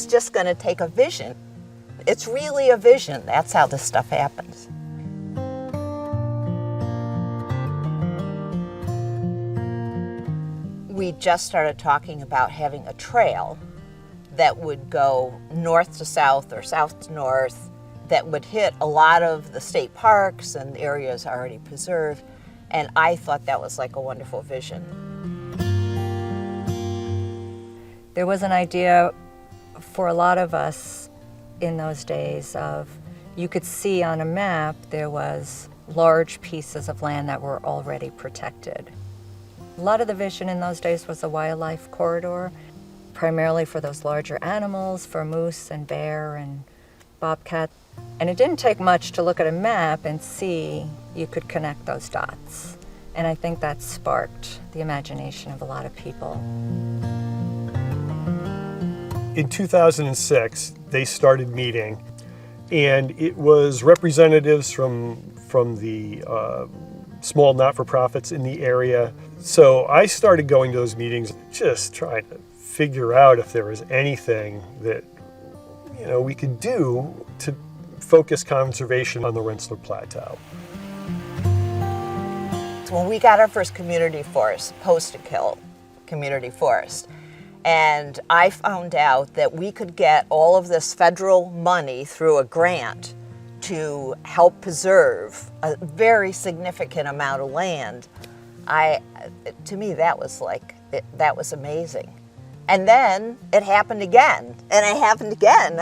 just going to take a vision. It's really a vision. That's how this stuff happens. We just started talking about having a trail that would go north to south or south to north, that would hit a lot of the state parks and areas already preserved. And I thought that was like a wonderful vision. There was an idea for a lot of us in those days of, you could see on a map there was large pieces of land that were already protected. A lot of the vision in those days was a wildlife corridor, primarily for those larger animals, for moose and bear and bobcat. And it didn't take much to look at a map and see you could connect those dots. And I think that sparked the imagination of a lot of people. In 2006, they started meeting, and it was representatives from the small not-for-profits in the area. So I started going to those meetings, just trying to figure out if there was anything that we could do to focus conservation on the Rensselaer Plateau. When we got our first community forest, Post-to-Kill Community Forest, and I found out that we could get all of this federal money through a grant to help preserve a very significant amount of land. To me, that was that was amazing. And then it happened again, and it happened again.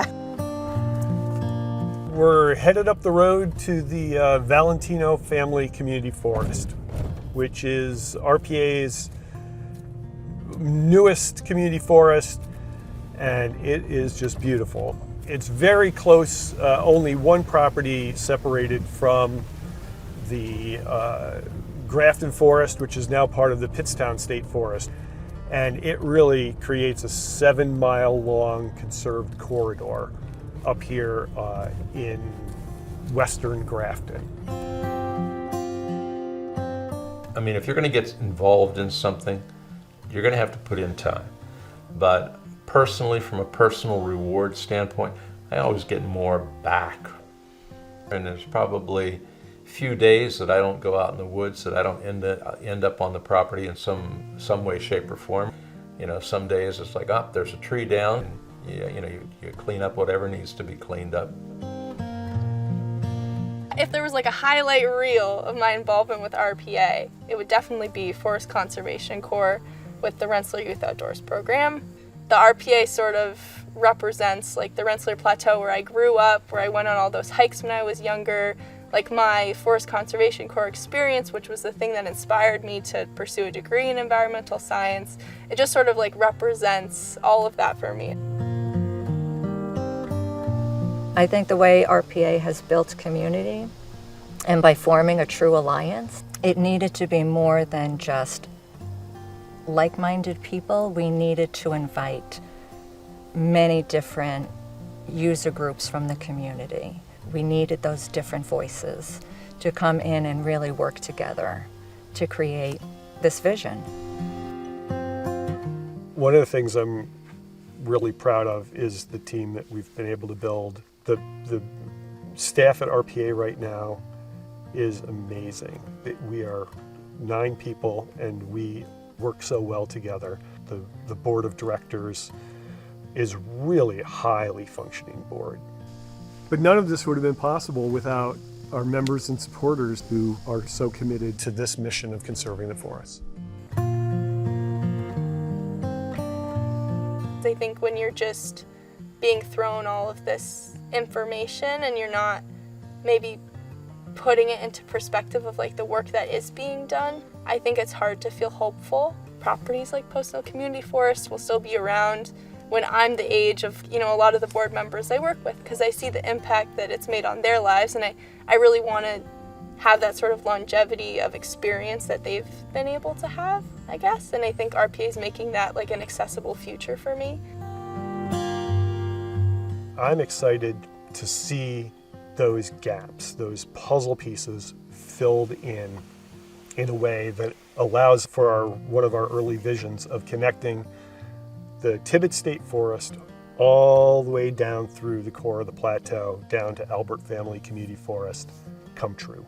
We're headed up the road to the Valentino Family Community Forest, which is RPA's newest community forest, and it is just beautiful. It's very close, only one property separated from the Grafton Forest, which is now part of the Pittstown State Forest. And it really creates a 7-mile long conserved corridor up here in western Grafton. I mean, if you're going to get involved in something, you're going to have to put in time. But personally, from a personal reward standpoint, I always get more back. And there's probably few days that I don't go out in the woods, that I don't end up on the property in some way, shape, or form. Some days it's like, oh, there's a tree down, and you clean up whatever needs to be cleaned up. If there was like a highlight reel of my involvement with RPA, it would definitely be Forest Conservation Corps with the Rensselaer Youth Outdoors program. The RPA sort of represents like the Rensselaer Plateau where I grew up, where I went on all those hikes when I was younger. Like my Forest Conservation Corps experience, which was the thing that inspired me to pursue a degree in environmental science, it just sort of like represents all of that for me. I think the way RPA has built community, and by forming a true alliance, it needed to be more than just like-minded people. We needed to invite many different user groups from the community. We needed those different voices to come in and really work together to create this vision. One of the things I'm really proud of is the team that we've been able to build. The staff at RPA right now is amazing. We are 9 people and we work so well together. The board of directors is really a highly functioning board. But none of this would have been possible without our members and supporters who are so committed to this mission of conserving the forests. I think when you're just being thrown all of this information and you're not maybe putting it into perspective of like the work that is being done, I think it's hard to feel hopeful. Properties like Post-to-Kill Community Forest will still be around when I'm the age of, a lot of the board members I work with, because I see the impact that it's made on their lives, and I really want to have that sort of longevity of experience that they've been able to have, I guess, and I think RPA is making that like an accessible future for me. I'm excited to see those gaps, those puzzle pieces filled in a way that allows for one of our early visions of connecting the Tibbetts State Forest all the way down through the core of the plateau, down to Albert Family Community Forest, come true.